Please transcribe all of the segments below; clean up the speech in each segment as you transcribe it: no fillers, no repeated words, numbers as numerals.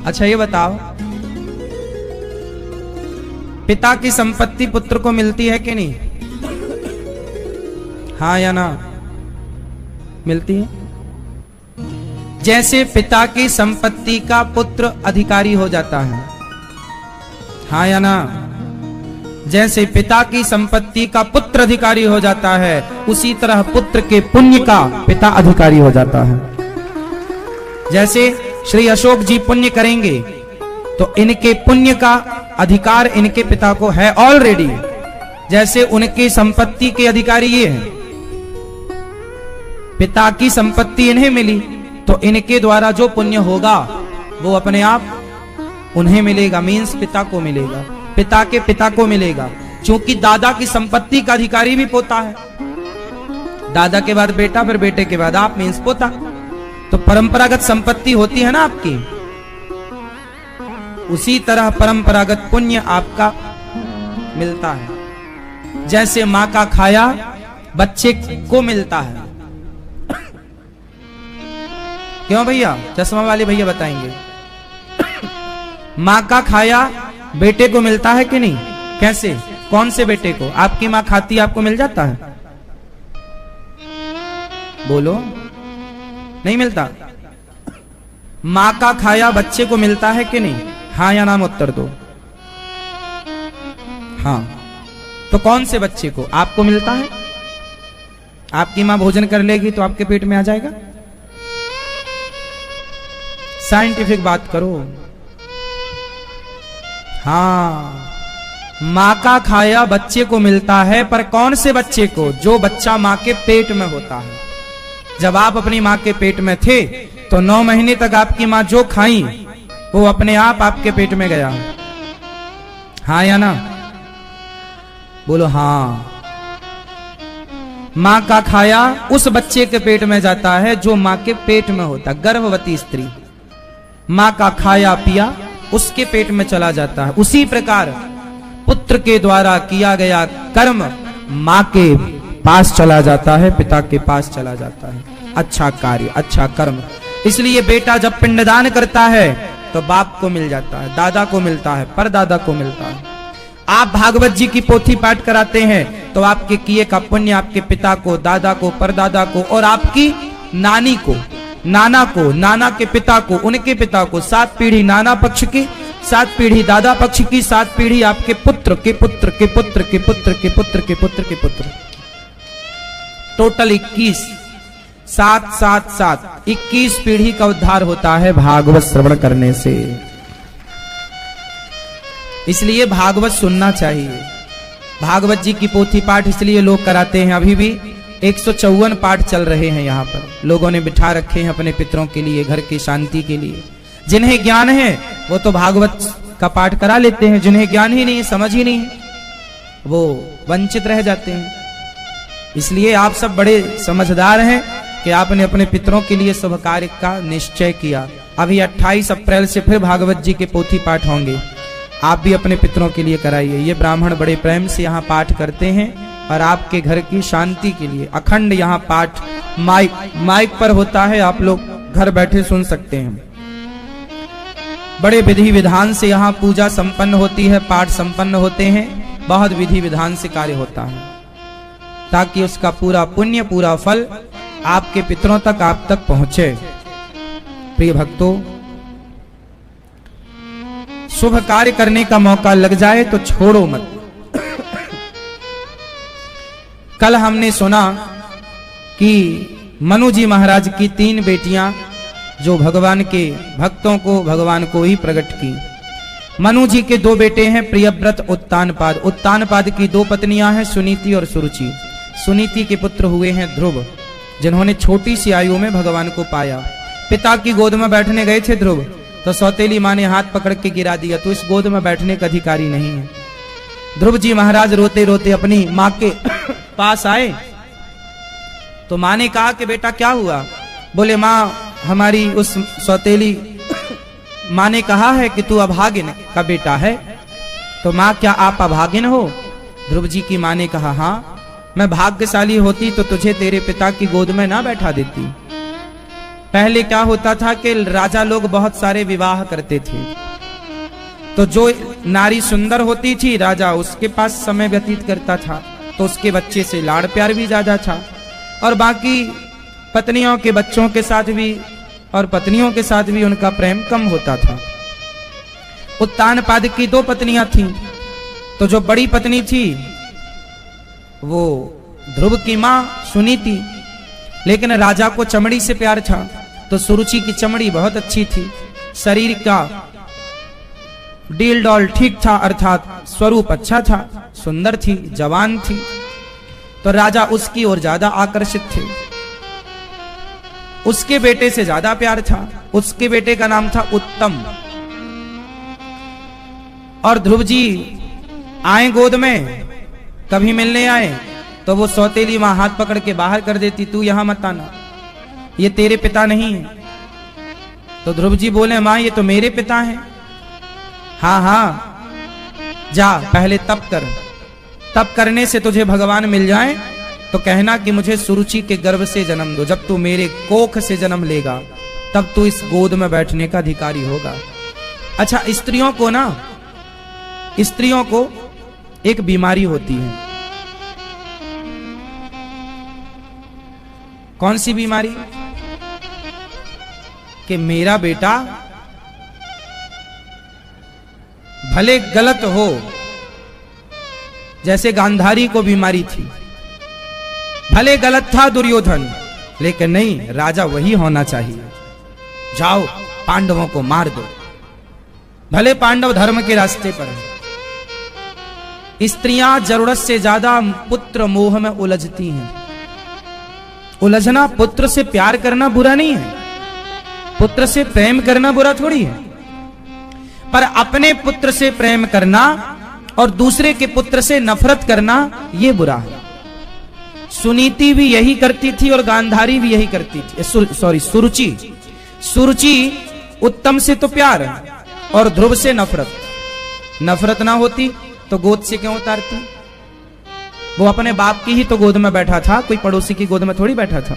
अच्छा ये बताओ, पिता की संपत्ति पुत्र को मिलती है कि नहीं? हाँ या ना? मिलती है। जैसे पिता की संपत्ति का पुत्र अधिकारी हो जाता है, हाँ या ना? जैसे पिता की संपत्ति का पुत्र अधिकारी हो जाता है, उसी तरह पुत्र के पुण्य का पिता अधिकारी हो जाता है। जैसे श्री अशोक जी पुण्य करेंगे तो इनके पुण्य का अधिकार इनके पिता को है ऑलरेडी। जैसे उनकी संपत्ति के अधिकारी ये हैं, पिता की संपत्ति इन्हें मिली तो इनके द्वारा जो पुण्य होगा वो अपने आप उन्हें मिलेगा, मीन्स पिता को मिलेगा, पिता के पिता को मिलेगा। क्योंकि दादा की संपत्ति का अधिकारी भी पोता है, दादा के बाद बेटा, फिर बेटे के बाद आप, मीन्स पोता। तो परंपरागत संपत्ति होती है ना आपकी, उसी तरह परंपरागत पुण्य आपका मिलता है। जैसे मां का खाया बच्चे को मिलता है। क्यों भैया? चश्मा वाले भैया बताएंगे। मां का खाया बेटे को मिलता है कि नहीं? कैसे? कौन से बेटे को? आपकी मां खाती आपको मिल जाता है? बोलो, नहीं मिलता? मां का खाया बच्चे को मिलता है कि नहीं? हाँ या नाम उत्तर दो। हाँ, तो कौन से बच्चे को? आपको मिलता है? आपकी मां भोजन कर लेगी तो आपके पेट में आ जाएगा? साइंटिफिक बात करो। हाँ, मां का खाया बच्चे को मिलता है, पर कौन से बच्चे को? जो बच्चा मां के पेट में होता है। जब आप अपनी मां के पेट में थे तो 9 महीने तक आपकी मां जो खाई वो अपने आप आपके पेट में गया। हाँ या ना? बोलो हाँ। मां का खाया उस बच्चे के पेट में जाता है जो मां के पेट में होता, गर्भवती स्त्री। मां का खाया पिया उसके पेट में चला जाता है। उसी प्रकार पुत्र के द्वारा किया गया कर्म मां के पास चला जाता है, पिता के पास चला जाता है। अच्छा कार्य, अच्छा कर्म। इसलिए बेटा जब पिंडदान करता है तो बाप को मिल जाता है, दादा को मिलता है, परदादा को मिलता है। आप भागवत जी की पोथी पाठ कराते हैं तो आपके किए का पुण्य आपके पिता को, दादा को, परदादा को और आपकी नानी को, नाना को, नाना के पिता को, उनके पिता को, 7 पीढ़ी नाना पक्ष की, 7 पीढ़ी दादा पक्ष की, 7 पीढ़ी आपके पुत्र के पुत्र के पुत्र के पुत्र के पुत्र के पुत्र के पुत्र, टोटल 21, 7 7 7 21 पीढ़ी का उद्धार होता है भागवत श्रवण करने से। इसलिए भागवत सुनना चाहिए। भागवत जी की पोथी पाठ इसलिए लोग कराते हैं। अभी भी 154 पाठ चल रहे हैं यहाँ पर, लोगों ने बिठा रखे हैं अपने पितरों के लिए, घर की शांति के लिए। जिन्हें ज्ञान है वो तो भागवत का पाठ करा लेते हैं, जिन्हें ज्ञान ही नहीं, समझ ही नहीं, वो वंचित रह जाते हैं। इसलिए आप सब बड़े समझदार हैं कि आपने अपने पितरों के लिए शुभ कार्य का निश्चय किया। अभी 28 अप्रैल से फिर भागवत जी के पोथी पाठ होंगे, आप भी अपने पितरों के लिए कराइए। ये ब्राह्मण बड़े प्रेम से यहाँ पाठ करते हैं और आपके घर की शांति के लिए अखंड यहाँ पाठ माइक पर होता है, आप लोग घर बैठे सुन सकते हैं। बड़े विधि विधान से यहाँ पूजा संपन्न होती है, पाठ संपन्न होते हैं, बहुत विधि विधान से कार्य होता है, ताकि उसका पूरा पुण्य, पूरा फल आपके पितरों तक, आप तक पहुंचे। प्रिय भक्तों, शुभ कार्य करने का मौका लग जाए तो छोड़ो मत। कल हमने सुना कि मनु जी महाराज की 3 बेटियां जो भगवान के भक्तों को, भगवान को ही प्रकट की। मनु जी के 2 बेटे हैं, प्रियव्रत, उत्तानपाद। उत्तानपाद की 2 पत्नियां हैं, सुनीति और सुरुचि। सुनीति के पुत्र हुए हैं ध्रुव, जिन्होंने छोटी सी आयु में भगवान को पाया। पिता की गोद में बैठने गए थे ध्रुव, तो सौतेली मां ने हाथ पकड़ के गिरा दिया, तो इस गोद में बैठने का अधिकारी नहीं है। ध्रुव जी महाराज रोते रोते अपनी मां के पास आए, तो मां ने कहा कि बेटा क्या हुआ? बोले मां, हमारी उस सौतेली मां ने कहा है कि तू अभागिन का बेटा है। तो मां, क्या आप अभागिन हो? ध्रुव जी की मां ने कहा हाँ, मैं भाग्यशाली होती तो तुझे तेरे पिता की गोद में ना बैठा देती। पहले क्या होता था कि राजा लोग बहुत सारे विवाह करते थे, तो जो नारी सुंदर होती थी राजा उसके पास समय व्यतीत करता था, तो उसके बच्चे से लाड़ प्यार भी ज्यादा था, और बाकी पत्नियों के बच्चों के साथ भी और पत्नियों के साथ भी उनका प्रेम कम होता था। उत्तानपाद की 2 पत्नियां थीं, तो जो बड़ी पत्नी थी वो ध्रुव की मां सुनीति, लेकिन राजा को चमड़ी से प्यार था, तो सुरुचि की चमड़ी बहुत अच्छी थी, शरीर का डील डॉल ठीक था, अर्थात स्वरूप अच्छा था, सुंदर थी, जवान थी, तो राजा उसकी ओर ज्यादा आकर्षित थे। उसके बेटे से ज्यादा प्यार था, उसके बेटे का नाम था उत्तम। और ध्रुव जी आए गोद में, कभी मिलने आए तो वो सौतेली मां हाथ पकड़ के बाहर कर देती, तू यहां मत आना, ये तेरे पिता नहीं है। तो ध्रुव जी बोले, मां ये तो मेरे पिता हैं। हाँ हाँ जा पहले तप कर, तप करने से तुझे भगवान मिल जाए तो कहना कि मुझे सुरुचि के गर्भ से जन्म दो, जब तू मेरे कोख से जन्म लेगा तब तू इस गोद में बैठने का अधिकारी होगा। अच्छा, स्त्रियों को एक बीमारी होती है। कौन सी बीमारी? कि मेरा बेटा भले गलत हो, जैसे गांधारी को बीमारी थी, भले गलत था दुर्योधन, लेकिन नहीं, राजा वही होना चाहिए। जाओ पांडवों को मार दो, भले पांडव धर्म के रास्ते पर हैं। स्त्रियां जरूरत से ज्यादा पुत्र मोह में उलझती हैं। उलझना, पुत्र से प्यार करना बुरा नहीं है, पुत्र से प्रेम करना बुरा थोड़ी है, पर अपने पुत्र से प्रेम करना और दूसरे के पुत्र से नफरत करना यह बुरा है। सुनीति भी यही करती थी और गांधारी भी यही करती थी, सुरुचि उत्तम से तो प्यार और ध्रुव से नफरत। नफरत ना होती तो गोद से क्यों उतारती? वो अपने बाप की ही तो गोद में बैठा था, कोई पड़ोसी की गोद में थोड़ी बैठा था।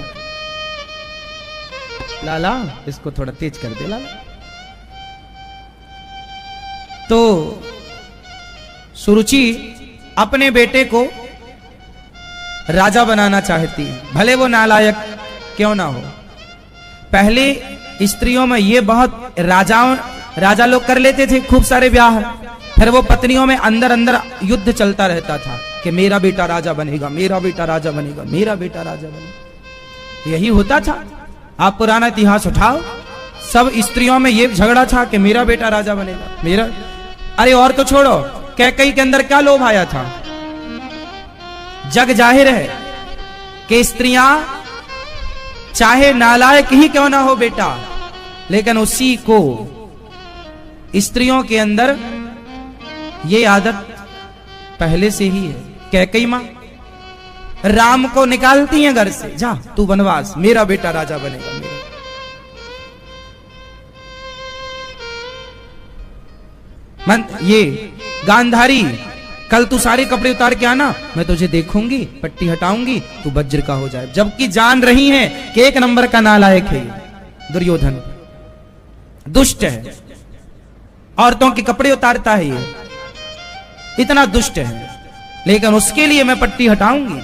लाला इसको थोड़ा तेज कर दे लाला। तो सुरुचि अपने बेटे को राजा बनाना चाहती है, भले वो नालायक क्यों ना हो। पहले स्त्रियों में ये बहुत राजा लोग कर लेते थे खूब सारे ब्याह, फिर वो पत्नियों में अंदर अंदर युद्ध चलता रहता था कि मेरा बेटा राजा बनेगा, मेरा बेटा राजा बनेगा, मेरा बेटा राजा बनेगा। यही होता था। आप पुराना इतिहास उठाओ, सब स्त्रियों में ये झगड़ा था कि मेरा बेटा राजा बनेगा, मेरा। अरे और तो छोड़ो, कैकेयी के अंदर क्या लोभ आया था? जग जाहिर है कि स्त्रियां चाहे नालायक ही क्यों ना हो बेटा, लेकिन उसी को स्त्रियों के अंदर ये आदत पहले से ही है। कैकेयी मां राम को निकालती हैं घर से, जा तू वनवास, मेरा बेटा राजा बनेगा, मेरा। ये गांधारी, कल तू सारे कपड़े उतार के आना, मैं तुझे देखूंगी, पट्टी हटाऊंगी, तू वज्र का हो जाए। जबकि जान रही है कि 1 नंबर का नालायक है दुर्योधन, दुष्ट है, औरतों के कपड़े उतारता है, ये इतना दुष्ट है, लेकिन उसके लिए मैं पट्टी हटाऊंगी।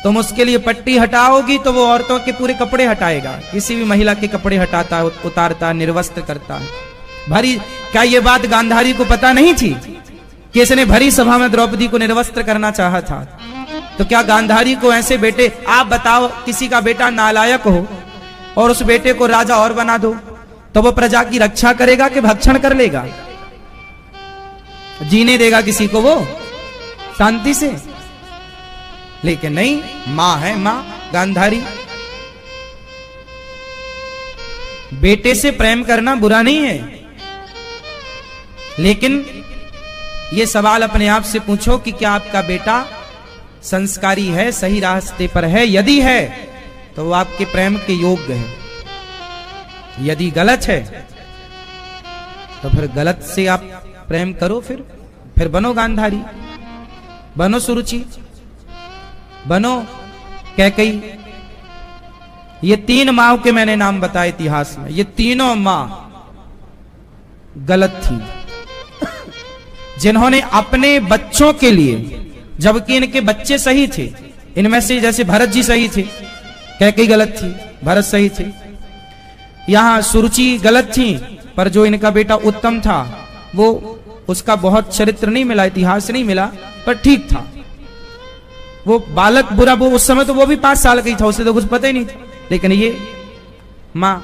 तुम उसके लिए पट्टी हटाओगी तो वो औरतों के पूरे कपड़े हटाएगा। किसी भी महिला के कपड़े हटाता है, उतारता, निर्वस्त्र करता है। भरी, क्या ये बात गांधारी को पता नहीं थी कि इसने भरी सभा में द्रौपदी को निर्वस्त्र करना चाहा था? तो क्या गांधारी को ऐसे बेटे, आप बताओ किसी का बेटा नालायक हो और उस बेटे को राजा और बना दो, तो वो प्रजा की रक्षा करेगा कि भक्षण कर लेगा? जीने देगा किसी को वो शांति से? लेकिन नहीं, मां है, मां गांधारी। बेटे से प्रेम करना बुरा नहीं है, लेकिन ये सवाल अपने आप से पूछो कि क्या आपका बेटा संस्कारी है, सही रास्ते पर है? यदि है तो वो आपके प्रेम के योग्य है, यदि गलत है तो फिर गलत से आप प्रेम करो। फिर बनो गांधारी, बनो सुरुचि, बनो कैकेयी। ये 3 माँ के मैंने नाम बताए इतिहास में, ये तीनों माँ गलत थी, जिन्होंने अपने बच्चों के लिए, जबकि इनके बच्चे सही थे, इनमें से जैसे भरत जी सही थे, कैकेयी गलत थी, भरत सही थे, यहां सुरुचि गलत थी, पर जो इनका बेटा उत्तम था वो, उसका बहुत चरित्र नहीं मिला, इतिहास नहीं मिला, पर ठीक था। वो बालक बुरा, वो उस समय तो वो भी 5 साल का ही था, उसे तो कुछ पता ही नहीं था। लेकिन ये मां,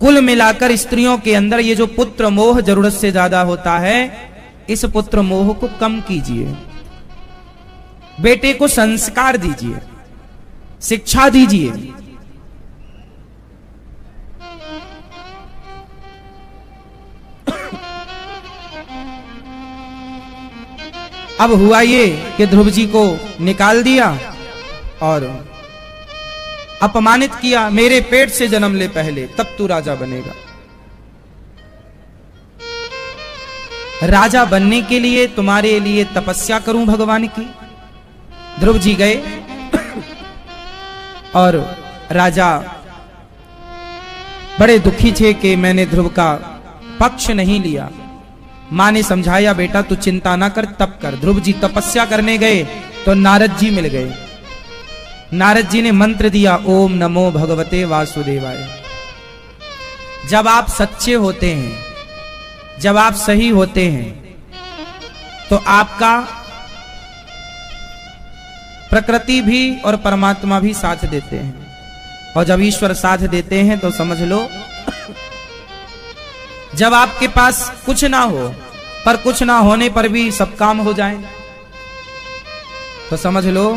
कुल मिलाकर स्त्रियों के अंदर ये जो पुत्र मोह जरूरत से ज्यादा होता है, इस पुत्र मोह को कम कीजिए, बेटे को संस्कार दीजिए, शिक्षा दीजिए। अब हुआ ये कि ध्रुव जी को निकाल दिया और अपमानित किया, मेरे पेट से जन्म ले पहले, तब तू राजा बनेगा। राजा बनने के लिए तुम्हारे लिए तपस्या करूं भगवान की। ध्रुव जी गए और राजा बड़े दुखी थे कि मैंने ध्रुव का पक्ष नहीं लिया। मां ने समझाया, बेटा तू चिंता ना कर, तप कर। ध्रुव जी तपस्या करने गए तो नारद जी मिल गए। नारद जी ने मंत्र दिया, ओम नमो भगवते वासुदेवाय। जब आप सच्चे होते हैं, जब आप सही होते हैं, तो आपका प्रकृति भी और परमात्मा भी साथ देते हैं, और जब ईश्वर साथ देते हैं तो समझ लो, जब आपके पास कुछ ना हो, पर कुछ ना होने पर भी सब काम हो जाए, तो समझ लो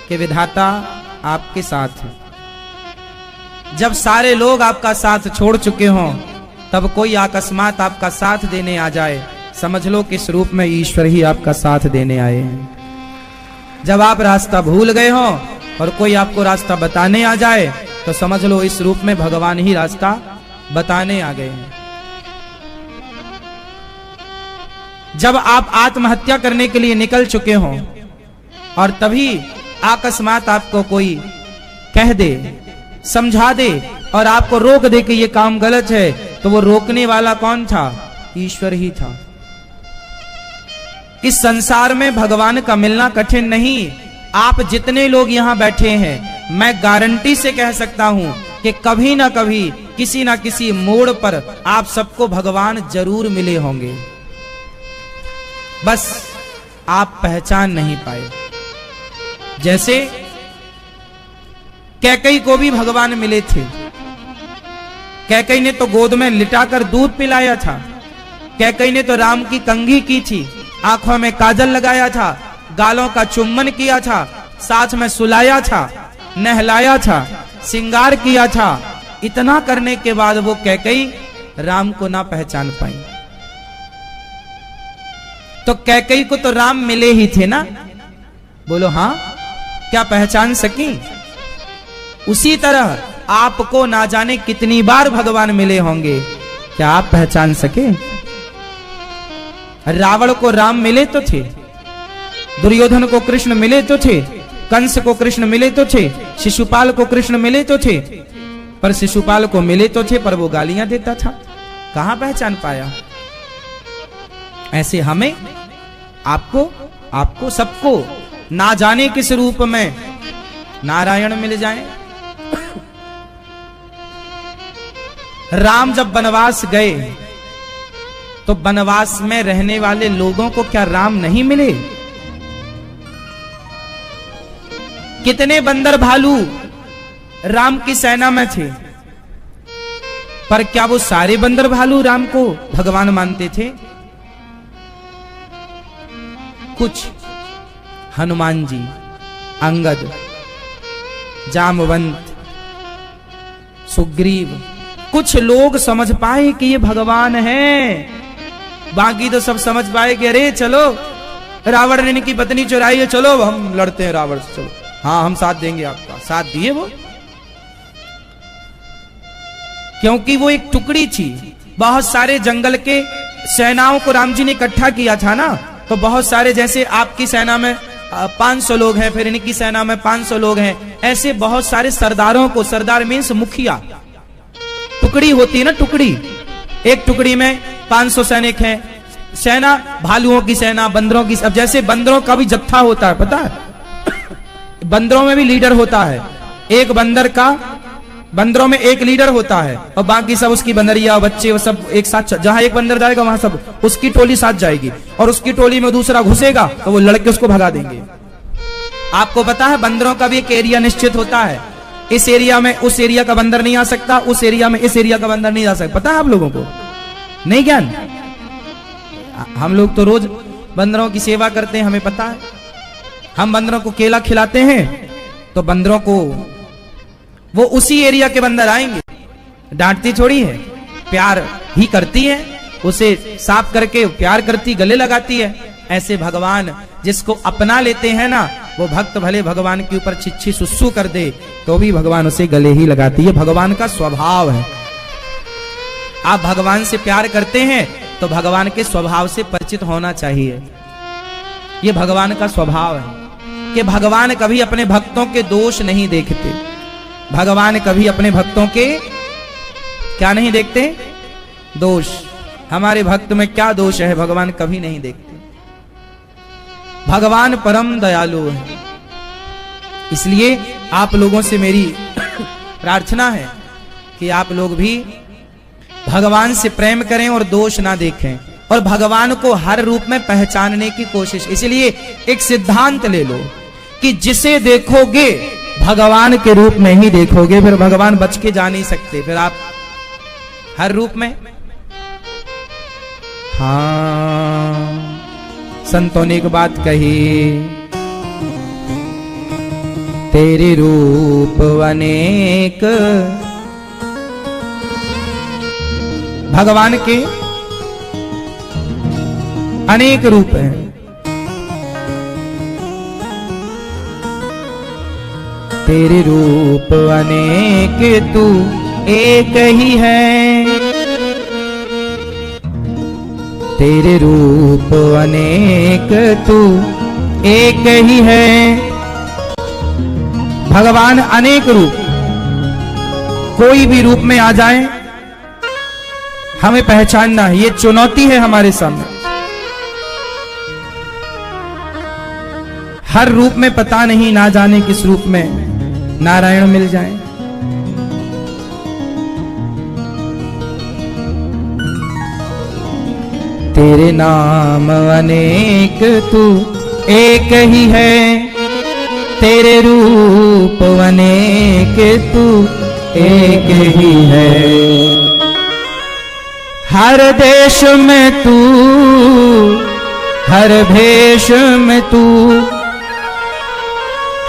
कि विधाता आपके साथ है। जब सारे लोग आपका साथ छोड़ चुके हों, तब कोई अकस्मात आपका साथ देने आ जाए, समझ लो कि इस रूप में ईश्वर ही आपका साथ देने आए हैं। जब आप रास्ता भूल गए हो और कोई आपको रास्ता बताने आ जाए, तो समझ लो इस रूप में भगवान ही रास्ता बताने आ गए हैं। जब आप आत्महत्या करने के लिए निकल चुके हो और तभी अकस्मात आपको कोई कह दे, समझा दे और आपको रोक दे कि ये काम गलत है, तो वो रोकने वाला कौन था? ईश्वर ही था। इस संसार में भगवान का मिलना कठिन नहीं। आप जितने लोग यहां बैठे हैं, मैं गारंटी से कह सकता हूं कि कभी ना कभी किसी ना किसी मोड़ पर आप सबको भगवान जरूर मिले होंगे, बस आप पहचान नहीं पाए। जैसे कैकेयी को भी भगवान मिले थे। कैकेयी ने तो गोद में लिटाकर दूध पिलाया था। कैकेयी ने तो राम की कंघी की थी, आंखों में काजल लगाया था, गालों का चुम्बन किया था, साथ में सुलाया था, नहलाया था, श्रृंगार किया था। इतना करने के बाद वो कैकेयी राम को ना पहचान पाई। तो कैकेयी को तो राम मिले ही थे ना, बोलो हाँ, क्या पहचान सकी? उसी तरह आपको ना जाने कितनी बार भगवान मिले होंगे, क्या आप पहचान सके? रावण को राम मिले तो थे, दुर्योधन को कृष्ण मिले तो थे, कंस को कृष्ण मिले तो थे, शिशुपाल को कृष्ण मिले तो थे, पर शिशुपाल को मिले तो थे, पर वो गालियां देता था, कहां पहचान पाया? ऐसे हमें, आपको सबको ना जाने किस रूप में नारायण मिल जाए। राम जब वनवास गए तो वनवास में रहने वाले लोगों को क्या राम नहीं मिले? कितने बंदर भालू राम की सेना में थे, पर क्या वो सारे बंदर भालू राम को भगवान मानते थे? कुछ हनुमान जी, अंगद, जामवंत, सुग्रीव, कुछ लोग समझ पाए कि ये भगवान है। बाकी तो सब समझ पाए कि अरे चलो, रावण ने इनकी पत्नी चुराई है, चलो हम लड़ते हैं रावण से, चलो हाँ हम साथ देंगे आपका। साथ दिए वो, क्योंकि वो एक टुकड़ी थी। बहुत सारे जंगल के सेनाओं को राम जी ने इकट्ठा किया था ना, तो बहुत सारे, जैसे आपकी सेना में 500 लोग हैं, फिर इनकी सेना में 500 लोग हैं। ऐसे बहुत सारे सरदारों को, सरदार मीन्स मुखिया, टुकड़ी होती है ना, टुकड़ी, एक टुकड़ी में 500 सैनिक हैं। सेना भालुओं की सेना, बंदरों की, अब जैसे बंदरों का भी जत्था होता है, पता है बंदरों में भी लीडर होता है। एक बंदर का, बंदरों में एक लीडर होता है और बाकी सब उसकी बंदरिया, बच्चे, वो सब एक साथ, जहां एक बंदर जाएगा वहां सब उसकी टोली साथ जाएगी, और उसकी टोली में दूसरा घुसेगा तो वो लड़के उसको भगा देंगे। आपको पता है बंदरों का भी एक एरिया निश्चित होता है, इस एरिया में उस एरिया का बंदर नहीं आ सकता, उस एरिया में इस एरिया का बंदर नहीं आ सकता। पता है आप लोगों को? नहीं ज्ञान? हम लोग तो रोज बंदरों की सेवा करते हैं, हमें पता है। हम बंदरों को केला खिलाते हैं तो बंदरों को, वो उसी एरिया के बंदर आएंगे, डांटती थोड़ी है, प्यार ही करती है, उसे साफ करके प्यार करती, गले लगाती है। ऐसे भगवान जिसको अपना लेते हैं ना, वो भक्त भले भगवान के ऊपर छिछी सुसु कर दे तो भी भगवान उसे गले ही लगाती है। भगवान का स्वभाव है। आप भगवान से प्यार करते हैं तो भगवान के स्वभाव से परिचित होना चाहिए। ये भगवान का स्वभाव है कि भगवान कभी अपने भक्तों के दोष नहीं देखते। भगवान कभी अपने भक्तों के क्या नहीं देखते? दोष। हमारे भक्त में क्या दोष है, भगवान कभी नहीं देखते। भगवान परम दयालु है। इसलिए आप लोगों से मेरी प्रार्थना है कि आप लोग भी भगवान से प्रेम करें और दोष ना देखें, और भगवान को हर रूप में पहचानने की कोशिश। इसलिए एक सिद्धांत ले लो कि जिसे देखोगे भगवान के रूप में ही देखोगे, फिर भगवान बच के जा नहीं सकते, फिर आप हर रूप में। हाँ, संतों ने एक बात कही, तेरे रूप अनेक, भगवान के अनेक रूप हैं। तेरे रूप अनेक, तू एक ही है। तेरे रूप अनेक, तू एक ही है। भगवान अनेक रूप, कोई भी रूप में आ जाए हमें पहचानना है, ये चुनौती है हमारे सामने। हर रूप में पता नहीं, ना जाने किस रूप में नारायण मिल जाए। तेरे नाम अनेक, तू एक ही है। तेरे रूप अनेक, तू एक ही है। हर देश में तू, हर भेष में तू,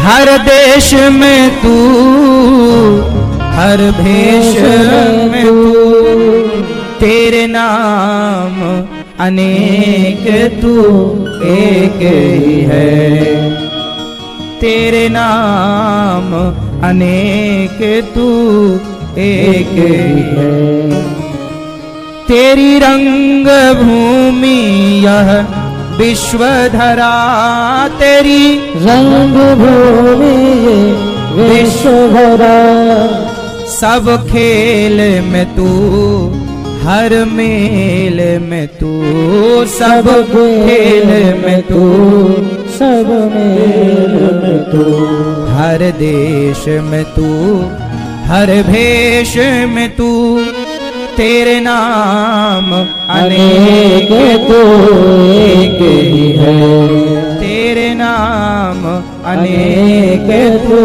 हर देश में तू, हर भेष में तू। तेरे नाम अनेक, तू एक ही है। तेरे नाम अनेक, तू एक ही है। तेरी रंग भूमि यह विश्वधरा, तेरी रंग भूमि विश्वधरा। सब खेल में तू, हर मेल में तू, सब खेल में तू, सब मेल में तू। हर देश में तू, हर भेष में तू। तेरे नाम अनेक, तू एक ही है। तेरे नाम अनेक, तू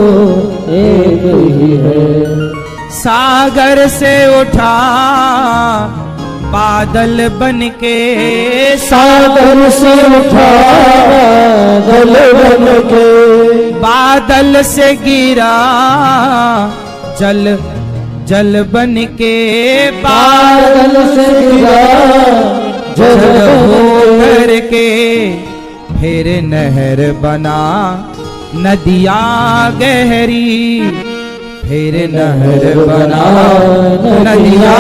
एक ही है। सागर से उठा बादल बनके, सागर से उठा बादल बनके। बादल से गिरा जल, जल बन के। बादल से गिरा जल हो करके, फिर नहर बना नदिया गहरी। फिर नहर बना नदिया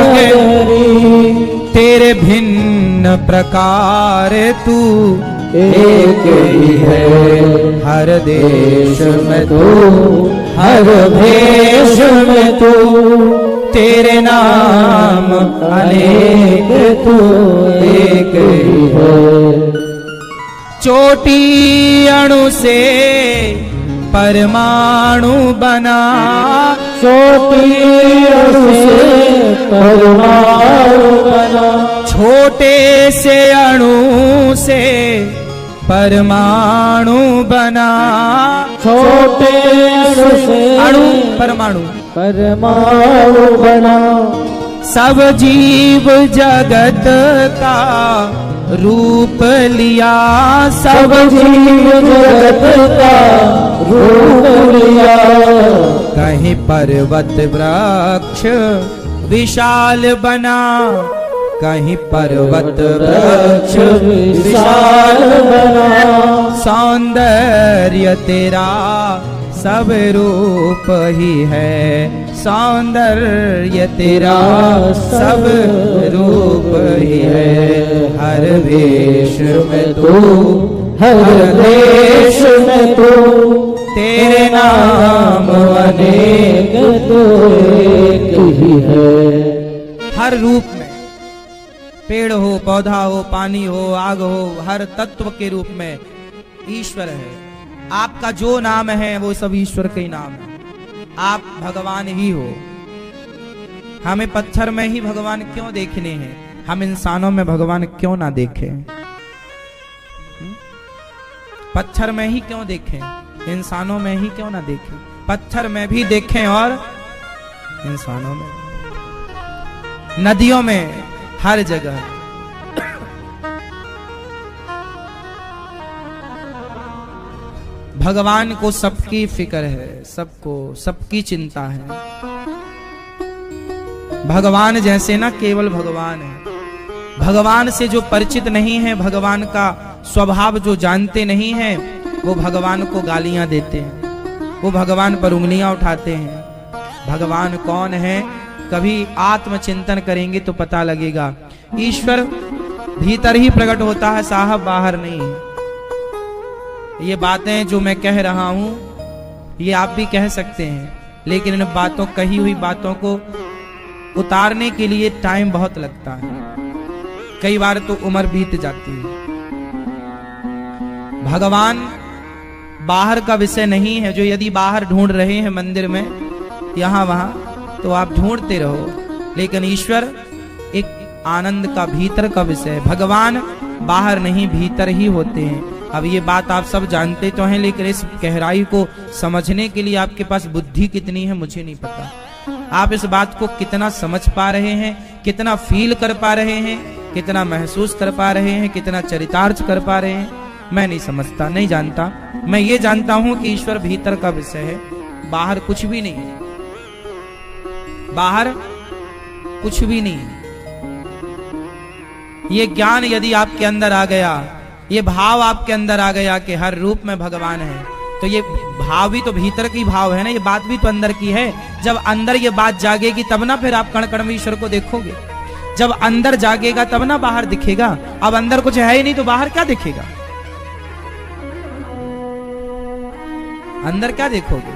गहरी। तेरे भिन्न प्रकार तू एक ही है। हर देश में तू हर भेष में तू, तेरे नाम अनेक तू एक ही है। चोटी अणु से परमाणु बना, छोटी से परमाणु बना, छोटे से अणु से परमाणु बना, छोटे से अणु परमाणु परमाणु बना। सब जीव जगत का रूप लिया, सब जीव जगत का रूप लिया। कहीं पर्वत वृक्ष विशाल बना, कहीं पर्वत वृक्ष विशाल बना। सौंदर्य तेरा सब रूप ही है, सौंदर्य तेरा सब रूप ही है। हर वेश में तू, हर देश में तू, तेरे नाम अनेक तो एक ही है। हर रूप में, पेड़ हो, पौधा हो, पानी हो, आग हो, हर तत्व के रूप में ईश्वर है। आपका जो नाम है वो सब ईश्वर के ही नाम है। आप भगवान ही हो। हमें पत्थर में ही भगवान क्यों देखने हैं? हम इंसानों में भगवान क्यों ना देखें? पत्थर में ही क्यों देखें? इंसानों में ही क्यों ना देखें? पत्थर में भी देखें और इंसानों में, नदियों में, हर जगह। भगवान को सबकी फिक्र है, सबको सबकी चिंता है। भगवान जैसे ना केवल भगवान है। भगवान से जो परिचित नहीं है, भगवान का स्वभाव जो जानते नहीं है, वो भगवान को गालियां देते हैं, वो भगवान पर उंगलियां उठाते हैं। भगवान कौन है? कभी आत्मचिंतन करेंगे तो पता लगेगा। ईश्वर भीतर ही प्रकट होता है साहब, बाहर नहीं है। ये बातें जो मैं कह रहा हूं, ये आप भी कह सकते हैं, लेकिन इन बातों, कही हुई बातों को उतारने के लिए टाइम बहुत लगता है। कई बार तो उम्र बीत जाती है। भगवान बाहर का विषय नहीं है, जो यदि बाहर ढूंढ रहे हैं मंदिर में, यहां वहां, तो आप ढूंढते रहो, लेकिन ईश्वर एक आनंद का भीतर का विषय है। भगवान बाहर नहीं, भीतर ही होते हैं। अब ये बात आप सब जानते तो हैं, लेकिन इस गहराई को समझने के लिए आपके पास बुद्धि कितनी है मुझे नहीं पता। आप इस बात को कितना समझ पा रहे हैं, कितना फील कर पा रहे हैं, कितना महसूस कर पा रहे हैं, कितना चरितार्थ कर पा रहे हैं, मैं नहीं समझता, नहीं जानता। मैं ये जानता हूं कि ईश्वर भीतर का विषय है, बाहर कुछ भी नहीं है, बाहर कुछ भी नहीं है। ये ज्ञान यदि आपके अंदर आ गया, ये भाव आपके अंदर आ गया कि हर रूप में भगवान है, तो ये भाव भी तो भीतर की भाव है ना, ये बात भी तो अंदर की है। जब अंदर ये बात जागेगी तब ना फिर आप कण कण में ईश्वर को देखोगे। जब अंदर जागेगा तब ना बाहर दिखेगा। अब अंदर कुछ है ही नहीं तो बाहर क्या दिखेगा? अंदर क्या देखोगे?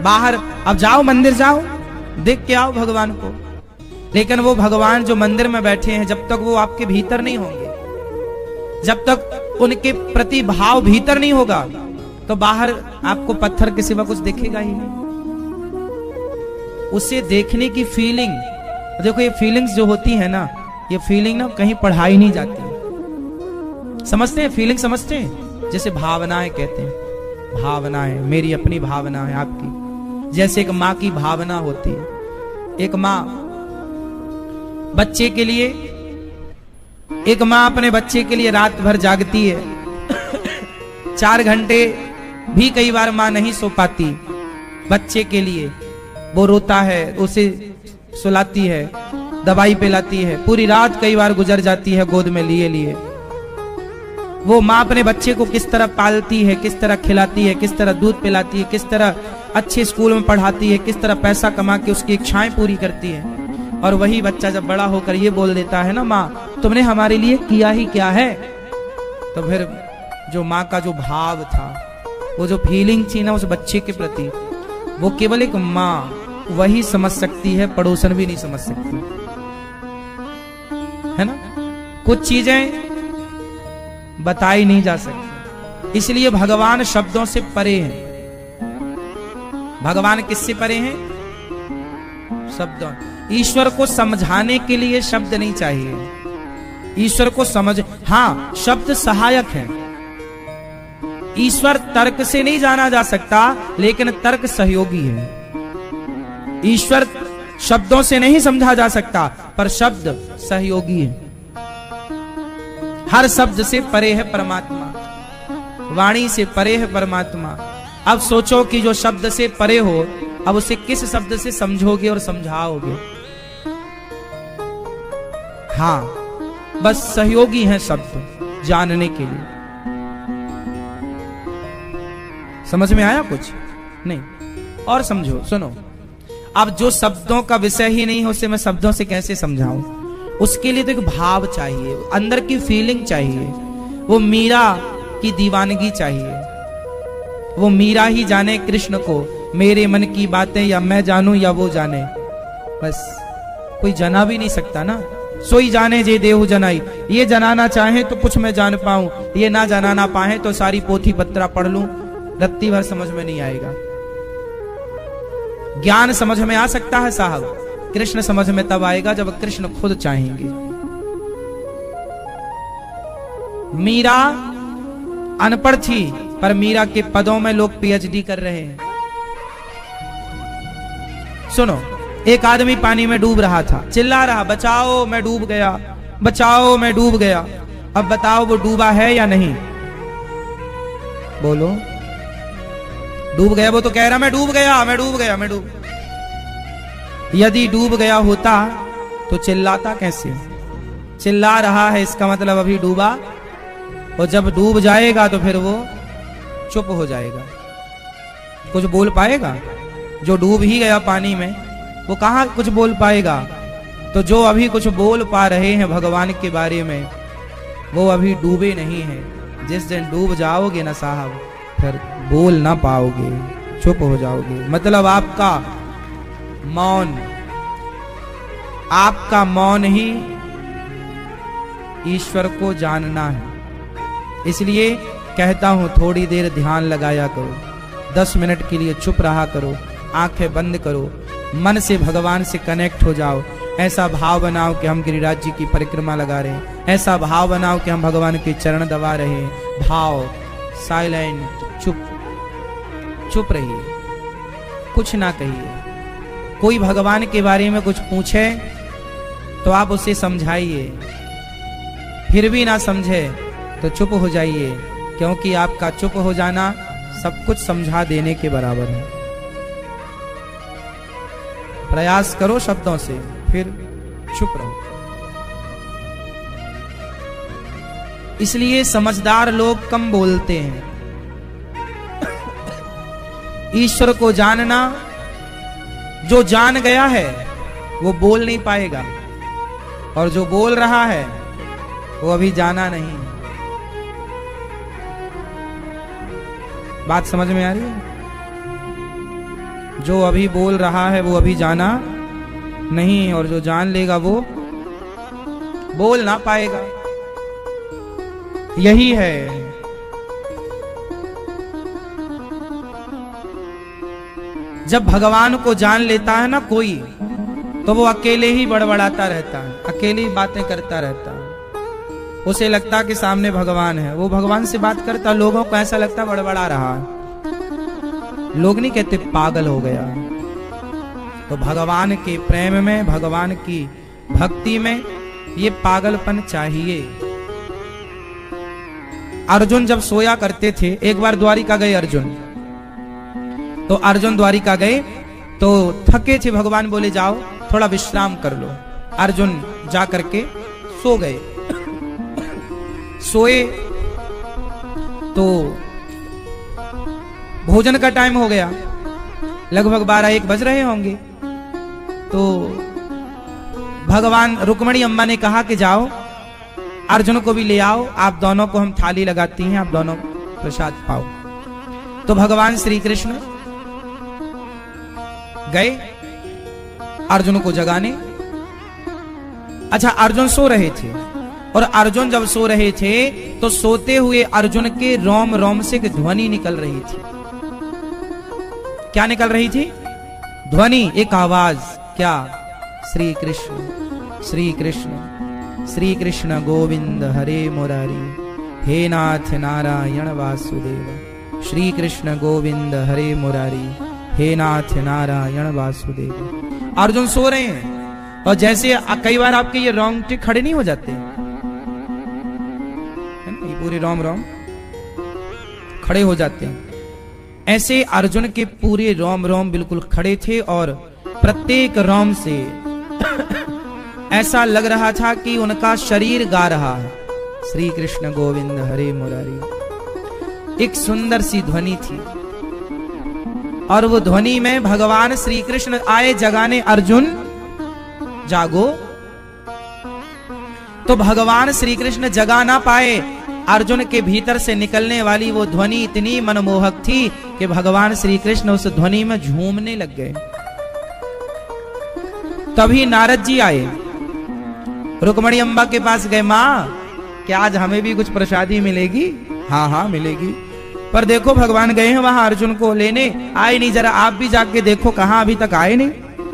बाहर, अब जाओ मंदिर जाओ, देख के आओ भगवान को। लेकिन वो भगवान जो मंदिर में बैठे हैं, जब तक वो आपके भीतर नहीं होंगे, जब तक उनके प्रति भाव भीतर नहीं होगा, तो बाहर आपको पत्थर के सिवा कुछ दिखेगा ही नहीं। उसे देखने की फीलिंग, देखो ये फीलिंग्स जो होती है ना, ये फीलिंग ना कहीं पढ़ाई नहीं जाती। समझते हैं फीलिंग? समझते हैं? जैसे भावनाएं कहते हैं, भावनाएं, मेरी अपनी भावना है, आपकी। जैसे एक माँ की भावना होती है। एक माँ बच्चे के लिए, एक माँ अपने बच्चे के लिए रात भर जागती है। 4 घंटे भी कई बार माँ नहीं सो पाती बच्चे के लिए। वो रोता है, उसे सुलाती है, दवाई पिलाती है, पूरी रात कई बार गुजर जाती है गोद में लिए लिए। वो माँ अपने बच्चे को किस तरह पालती है, किस तरह खिलाती है, किस तरह दूध पिलाती है, किस तरह अच्छे स्कूल में पढ़ाती है, किस तरह पैसा कमा के उसकी इच्छाएं पूरी करती है। और वही बच्चा जब बड़ा होकर ये बोल देता है ना, माँ तुमने हमारे लिए किया ही क्या है, तो फिर जो माँ का जो भाव था, वो जो फीलिंग थी ना उस बच्चे के प्रति, वो केवल एक माँ वही समझ सकती है, पड़ोसन भी नहीं समझ सकती है ना। कुछ चीजें बताई नहीं जा सकती, इसलिए भगवान शब्दों से परे हैं। भगवान किससे परे हैं? शब्दों। ईश्वर को समझाने के लिए शब्द नहीं चाहिए, ईश्वर को समझ, हाँ शब्द सहायक है। ईश्वर तर्क से नहीं जाना जा सकता, लेकिन तर्क सहयोगी है। ईश्वर शब्दों से नहीं समझा जा सकता, पर शब्द सहयोगी है। हर शब्द से परे है परमात्मा, वाणी से परे है परमात्मा। अब सोचो कि जो शब्द से परे हो, अब उसे किस शब्द से समझोगे और समझाओगे? हाँ, बस सहयोगी हैं शब्द जानने के लिए। समझ में आया कुछ? नहीं। और समझो, सुनो। अब जो शब्दों का विषय ही नहीं है, उसे मैं शब्दों से कैसे समझाऊं? उसके लिए तो एक भाव चाहिए, अंदर की फीलिंग चाहिए। वो मीरा की दीवानगी चाहिए। वो मीरा ही जाने कृष्ण को, मेरे मन की बातें या मैं जानूं या वो जाने। बस कोई जना भी नहीं सकता ना। सोई जाने जे देहु जनाई। ये जनाना चाहे तो कुछ मैं जान पाऊं, ये ना जनाना पाए तो सारी पोथी पत्रा पढ़ लूं, रत्ती भर समझ में नहीं आएगा। ज्ञान समझ में आ सकता है साहब, कृष्ण समझ में तब आएगा जब कृष्ण खुद चाहेंगे। मीरा अनपढ़ थी, पर मीरा के पदों में लोग पीएचडी कर रहे हैं। सुनो, एक आदमी पानी में डूब रहा था, चिल्ला रहा, बचाओ मैं डूब गया, बचाओ मैं डूब गया। अब बताओ वो डूबा है या नहीं? बोलो। डूब गया? वो तो कह रहा मैं डूब गया, मैं डूब गया, मैं डूब। यदि डूब गया होता तो चिल्लाता कैसे? चिल्ला रहा है, इसका मतलब अभी डूबा, और जब डूब जाएगा तो फिर वो चुप हो जाएगा, कुछ बोल पाएगा? जो डूब ही गया पानी में, वो कहां कुछ बोल पाएगा? तो जो अभी कुछ बोल पा रहे हैं भगवान के बारे में, वो अभी डूबे नहीं हैं। जिस दिन डूब जाओगे ना साहब, फिर बोल ना पाओगे, चुप हो जाओगे। मतलब आपका मौन ही ईश्वर को जानना है। इसलिए कहता हूं, थोड़ी देर ध्यान लगाया करो, 10 मिनट के लिए चुप रहा करो, आंखें बंद करो, मन से भगवान से कनेक्ट हो जाओ। ऐसा भाव बनाओ कि हम गिरिराज जी की परिक्रमा लगा रहे हैं, ऐसा भाव बनाओ कि हम भगवान के चरण दबा रहे हैं। भाव, साइलेंट, चुप रहिए, कुछ ना कहिए। कोई भगवान के बारे में कुछ पूछे तो आप उसे समझाइए, फिर भी ना समझे तो चुप हो जाइए, क्योंकि आपका चुप हो जाना सब कुछ समझा देने के बराबर है। प्रयास करो शब्दों से, फिर चुप रहो। इसलिए समझदार लोग कम बोलते हैं। ईश्वर को जानना, जो जान गया है वो बोल नहीं पाएगा, और जो बोल रहा है वो अभी जाना नहीं। बात समझ में आ रही है? जो अभी बोल रहा है वो अभी जाना नहीं, और जो जान लेगा वो बोल ना पाएगा। यही है। जब भगवान को जान लेता है ना कोई, तो वो अकेले ही बड़बड़ाता रहता है, अकेले ही बातें करता रहता है। उसे लगता कि सामने भगवान है, वो भगवान से बात करता, लोगों को ऐसा लगता बड़बड़ा रहा है। लोग नहीं कहते पागल हो गया। तो भगवान के प्रेम में, भगवान की भक्ति में ये पागलपन चाहिए। अर्जुन जब सोया करते थे, एक बार द्वारिका गए अर्जुन, तो अर्जुन द्वारिका गए तो थके थे, भगवान बोले जाओ थोड़ा विश्राम कर लो। अर्जुन जा करके सो गए। सोए तो भोजन का टाइम हो गया, लगभग 12-1 बज रहे होंगे। तो भगवान रुक्मणी अम्मा ने कहा कि जाओ अर्जुन को भी ले आओ, आप दोनों को हम थाली लगाती हैं, आप दोनों प्रसाद पाओ। तो भगवान श्री कृष्ण गए अर्जुन को जगाने। अच्छा, अर्जुन सो रहे थे, और अर्जुन जब सो रहे थे तो सोते हुए अर्जुन के रोम रोम से एक ध्वनि निकल रही थी। क्या निकल रही थी? ध्वनि, एक आवाज। क्या? श्री कृष्ण श्री कृष्ण श्री कृष्ण गोविंद हरे मुरारी, हे नाथ नारायण वासुदेव। श्री कृष्ण गोविंद हरे मुरारी, हे नाथ नारायण वासुदेव। अर्जुन सो रहे हैं, और जैसे कई बार आपके ये रोंगटे खड़े नहीं हो जाते, है ना, ये पूरे रोम रोम खड़े हो जाते हैं, ऐसे अर्जुन के पूरे रोम रोम बिल्कुल खड़े थे, और प्रत्येक रोम से ऐसा लग रहा था कि उनका शरीर गा रहा है, श्री कृष्ण गोविंद हरे मुरारी। एक सुंदर सी ध्वनि थी, और वो ध्वनि में भगवान श्री कृष्ण आए जगाने, अर्जुन जागो। तो भगवान श्री कृष्ण जगा ना पाए। अर्जुन के भीतर से निकलने वाली वो ध्वनि इतनी मनमोहक थी कि भगवान श्री कृष्ण उस ध्वनि में झूमने लग गए। तभी नारद जी आए, रुक्मणी अम्बा के पास गए, माँ क्या आज हमें भी कुछ प्रसादी मिलेगी? हाँ हाँ मिलेगी, पर देखो भगवान गए हैं वहां अर्जुन को लेने, आए नहीं, जरा आप भी जाके देखो कहां अभी तक आए नहीं।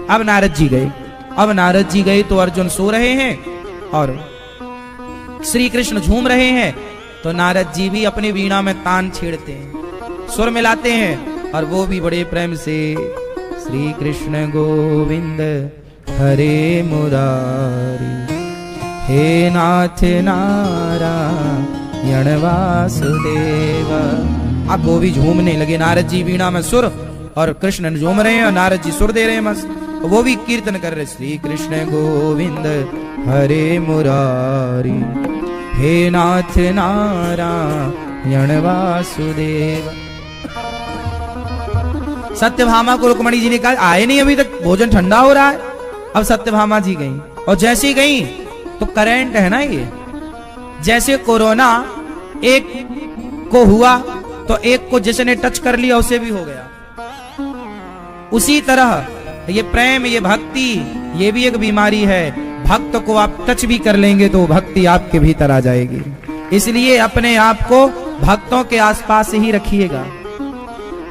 अब नारद जी गए। अब नारद जी गए तो अर्जुन सो रहे हैं और श्री कृष्ण झूम रहे हैं। तो नारद जी भी अपनी वीणा में तान छेड़ते हैं, सुर मिलाते हैं, और वो भी बड़े प्रेम से श्री कृष्ण गोविंद हरे मुरारी, हे नाथ नारायण वासुदेव। अब वो भी झूमने लगे, नारद जी वीणा में सुर और कृष्ण झूम रहे हैं, और नारद जी सुर दे रहे हैं मस्त, वो भी कीर्तन कर रहे, श्री कृष्ण गोविंद हरे मुरारी, हे नाथ नारायण वासुदेव। सत्यभामा को रुक्मणी जी ने कहा आए नहीं अभी तक, भोजन ठंडा हो रहा है। अब सत्यभामा जी गई, और जैसी गई तो करंट है ना, ये जैसे कोरोना एक को हुआ तो एक को जिसने टच कर लिया उसे भी हो गया, उसी तरह ये प्रेम, ये भक्ति, ये भी एक बीमारी है। भक्त को आप टच भी कर लेंगे तो भक्ति आपके भीतर आ जाएगी। इसलिए अपने आप को भक्तों के आसपास ही रखिएगा।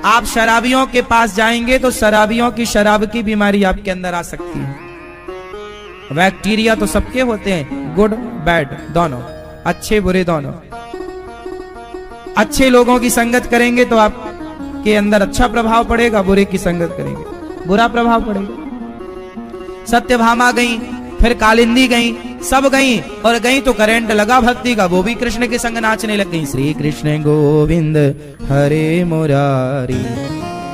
आप शराबियों के पास जाएंगे तो शराबियों की शराब की बीमारी आपके अंदर आ सकती है। बैक्टीरिया तो सबके होते हैं, गुड बैड दोनों, अच्छे बुरे दोनों। अच्छे लोगों की संगत करेंगे तो आपके अंदर अच्छा प्रभाव पड़ेगा, बुरे की संगत करेंगे बुरा प्रभाव पड़ेगा। सत्यभामा गई, फिर कालिंदी गई, सब गई, और गई तो करंट लगा भक्ति का, वो भी कृष्ण के संग नाचने लग गई, श्री कृष्ण गोविंद हरे मुरारी,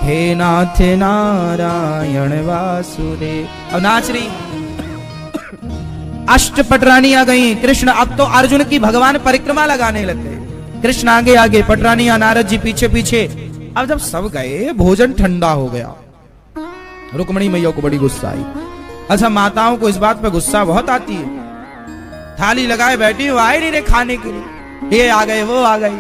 हे नाथ नारायण वासुदेव। अब नाच रही, अष्टपट रानियां गई। कृष्ण अब तो अर्जुन की भगवान परिक्रमा लगाने लग गए, कृष्ण आगे आगे, पटरानियां नारद जी पीछे पीछे। अब जब सब गए, भोजन ठंडा हो गया, रुक्मणी मैया को बड़ी गुस्सा आई। अच्छा, माताओं को इस बात पे गुस्सा बहुत आती है, थाली लगाए बैठी, वो आए नहीं रहे खाने के लिए, ये आ गए वो आ गए,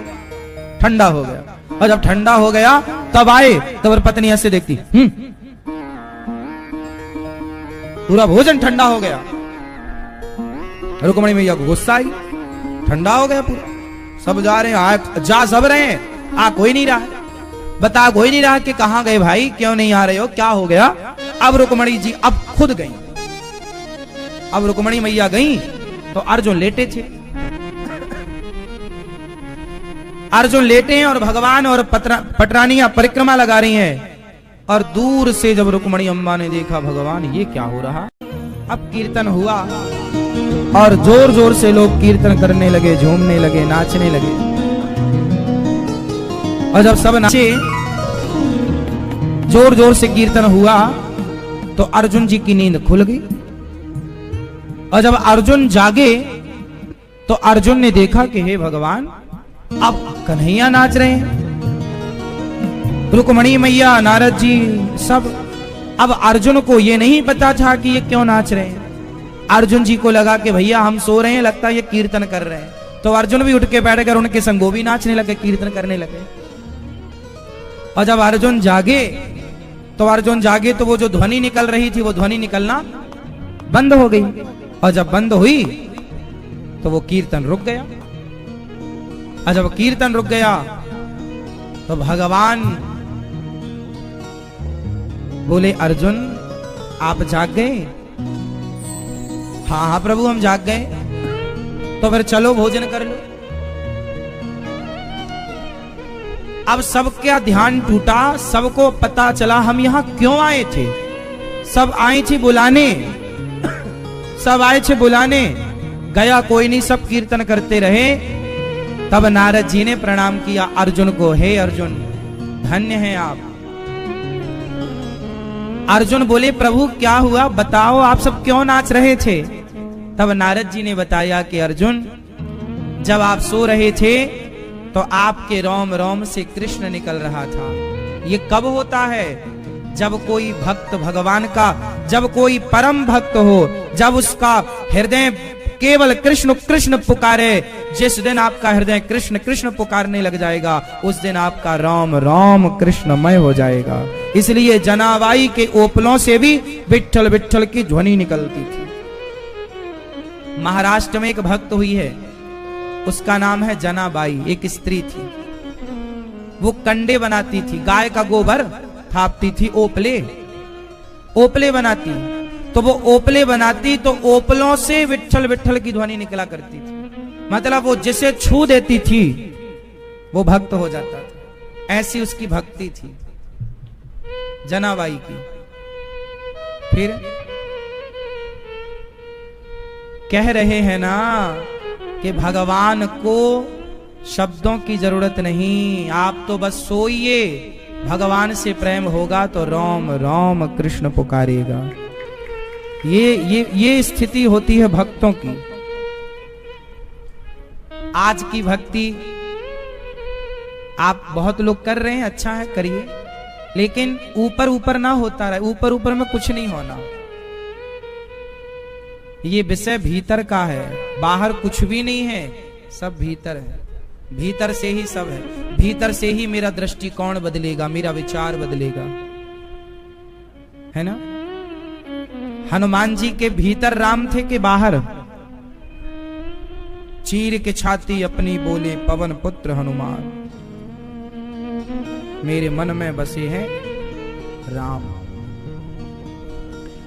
ठंडा हो गया। और जब ठंडा हो गया तब आए, तब पत्नी ऐसे देखती, पूरा भोजन ठंडा हो गया। रुक्मणी मैया को गुस्सा आई, ठंडा हो गया पूरा, सब जा रहे हैं, जा सब रहे हैं, आ कोई नहीं रहा, बता कोई नहीं रहा कि कहां गए भाई, क्यों नहीं आ रहे हो, क्या हो गया। अब रुक्मणी जी अब खुद गई। अब रुक्मणी मैया गई तो अर्जुन लेटे थे, अर्जुन लेटे हैं और भगवान और पटरानियां परिक्रमा लगा रही हैं। और दूर से जब रुक्मणी अम्मा ने देखा, भगवान ये क्या हो रहा। अब कीर्तन हुआ और जोर जोर से लोग कीर्तन करने लगे, झूमने लगे, नाचने लगे। और जब सब नाचे, जोर जोर से कीर्तन हुआ, तो अर्जुन जी की नींद खुल गई। और जब अर्जुन जागे तो अर्जुन ने देखा कि हे भगवान, अब कन्हैया नाच रहे हैं, रुक्मणी मैया, नारद जी सब। अब अर्जुन को ये नहीं पता था कि ये क्यों नाच रहे हैं। अर्जुन जी को लगा कि भैया हम सो रहे हैं, लगता है ये कीर्तन कर रहे हैं। तो अर्जुन भी उठ के बैठ कर उनके संग वो भी नाचने लगे, कीर्तन करने लगे। और जब अर्जुन जागे तो वो जो ध्वनि निकल रही थी वो ध्वनि निकलना बंद हो गई। और जब बंद हुई तो वो कीर्तन रुक गया। और जब कीर्तन रुक गया तो भगवान बोले, अर्जुन आप जाग गए? हाँ हाँ प्रभु हम जाग गए। तो फिर चलो भोजन कर लो। अब सबका ध्यान टूटा, सबको पता चला हम यहां क्यों आए थे। सब आए थे बुलाने, सब आए थे बुलाने, गया कोई नहीं, सब कीर्तन करते रहे। तब नारद जी ने प्रणाम किया अर्जुन को, हे अर्जुन धन्य हैं आप। अर्जुन बोले, प्रभु क्या हुआ बताओ, आप सब क्यों नाच रहे थे? तब नारद जी ने बताया कि अर्जुन जब आप सो रहे थे तो आपके रोम रोम से कृष्ण निकल रहा था। ये कब होता है? जब कोई भक्त भगवान का, जब कोई परम भक्त हो, जब उसका हृदय केवल कृष्ण कृष्ण पुकारे, जिस दिन आपका हृदय कृष्ण कृष्ण पुकारने लग जाएगा उस दिन आपका रोम रोम कृष्णमय हो जाएगा। इसलिए जनाबाई के ओपलों से भी विट्ठल विट्ठल की ध्वनि निकलती थी। महाराष्ट्र में एक भक्त हुई है, उसका नाम है जनाबाई, एक स्त्री थी। वो कंडे बनाती थी, गाय का गोबर थापती थी, ओपले बनाती। तो वो ओपले बनाती तो ओपलों से विट्ठल विट्ठल की ध्वनि निकला करती थी। मतलब वो जिसे छू देती थी वो भक्त हो जाता था। ऐसी उसकी भक्ति थी जनाबाई की। फिर कह रहे हैं ना कि भगवान को शब्दों की जरूरत नहीं, आप तो बस सोइए, भगवान से प्रेम होगा तो रोम रोम कृष्ण पुकारेगा। ये स्थिति होती है भक्तों की। आज की भक्ति आप बहुत लोग कर रहे हैं, अच्छा है करिए, लेकिन ऊपर ऊपर ना होता रहे, ऊपर ऊपर में कुछ नहीं होना। ये विषय भीतर का है, बाहर कुछ भी नहीं है, सब भीतर है। भीतर से ही सब है, भीतर से ही मेरा दृष्टिकोण बदलेगा, मेरा विचार बदलेगा, है ना। हनुमान जी के भीतर राम थे कि बाहर? चीर के छाती अपनी बोले पवन पुत्र हनुमान, मेरे मन में बसे हैं राम।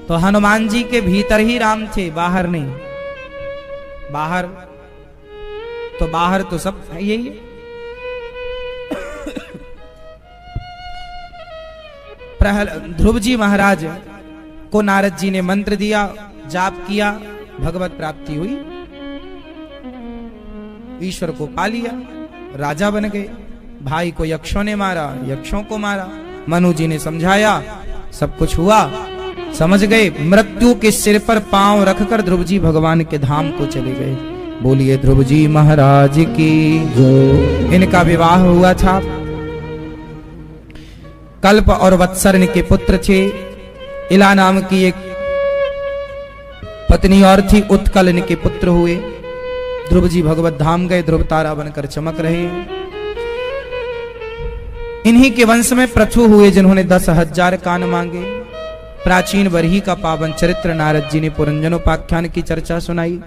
तो हनुमान जी के भीतर ही राम थे, बाहर नहीं। बाहर तो सब यही है। ध्रुव जी महाराज को नारद जी ने मंत्र दिया, जाप किया, भगवत प्राप्ति हुई, ईश्वर को पा लिया, राजा बन गए। भाई को यक्षों ने मारा, यक्षों को मारा, मनु जी ने समझाया, सब कुछ हुआ, समझ गए। मृत्यु के सिर पर पांव रखकर ध्रुव जी भगवान के धाम को चले गए। बोलिए ध्रुव जी महाराज की जय। इनका विवाह हुआ था। कल्प और वत्सर इनके पुत्र थे। इला नाम की एक पत्नी और थी, उत्कल इनके पुत्र हुए। ध्रुव जी भगवत धाम गए, ध्रुव तारा बनकर चमक रहे हैं। इन्हीं के वंश में पृथु हुए जिन्होंने 10,000 कान मांगे। प्राचीन वरही का पावन चरित्र नारद जी ने पुरंजनोपाख्यान की चर्चा सुनाई।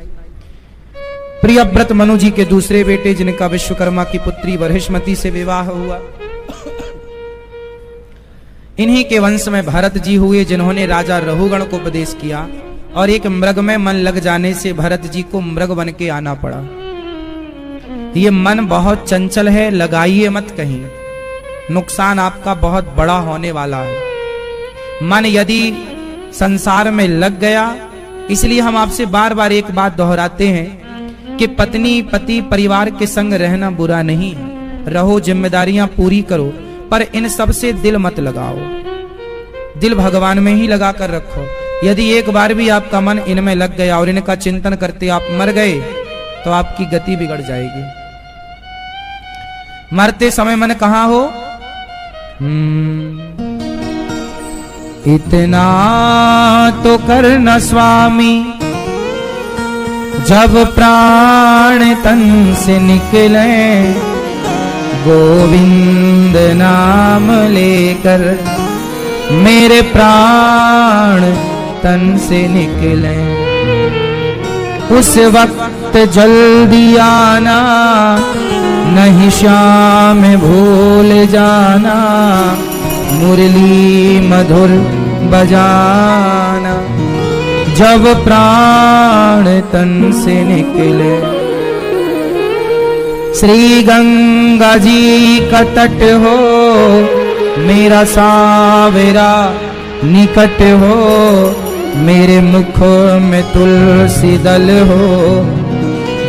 प्रियव्रत मनु जी के दूसरे बेटे जिनका विश्वकर्मा की पुत्री वरहिष्मति से विवाह हुआ। इन्हीं के वंश में भरत जी हुए जिन्होंने राजा रहुगण को उपदेश किया और एक मृग में मन लग जाने से भरत जी को मृग बन के आना पड़ा। ये मन बहुत चंचल है, लगाइए मत कहीं, नुकसान आपका बहुत बड़ा होने वाला है। मन यदि संसार में लग गया, इसलिए हम आपसे बार बार एक बात दोहराते हैं कि पत्नी पति परिवार के संग रहना बुरा नहीं, रहो, जिम्मेदारियां पूरी करो, पर इन सब से दिल मत लगाओ। दिल भगवान में ही लगा कर रखो। यदि एक बार भी आपका मन इनमें लग गया और इनका चिंतन करते आप मर गए तो आपकी गति बिगड़ जाएगी। मरते समय मन कहां हो? इतना तो करना स्वामी जब प्राण तन से निकले गोविंद नाम लेकर, मेरे प्राण तन से निकले, उस वक्त जल्दी आना, नहीं श्याम भूल जाना, मुरली मधुर बजाना। जब प्राण तन से निकले, श्री गंगा जी का तट हो, मेरा सावेरा निकट हो, मेरे मुख में तुलसी दल हो।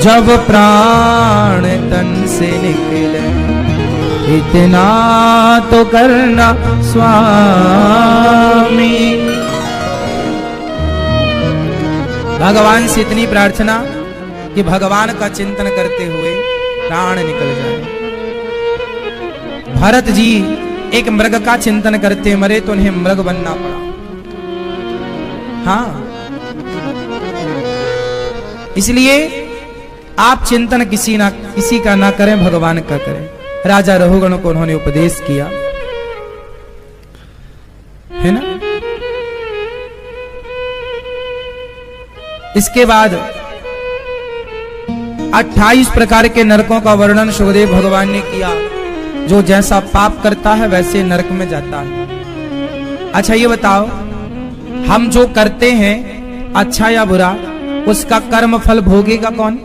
जब प्राण तन से निकले, इतना तो करना स्वामी। भगवान से इतनी प्रार्थना कि भगवान का चिंतन करते हुए प्राण निकल जाए। भरत जी एक मृग का चिंतन करते मरे तो उन्हें मृग बनना पड़ा। हाँ, इसलिए आप चिंतन किसी का ना करें, भगवान का करें। राजा रघुगण को उन्होंने उपदेश किया, है ना। इसके बाद 28 प्रकार के नरकों का वर्णन सुखदेव भगवान ने किया। जो जैसा पाप करता है वैसे नरक में जाता है। अच्छा ये बताओ, हम जो करते हैं अच्छा या बुरा, उसका कर्म फल भोगेगा कौन?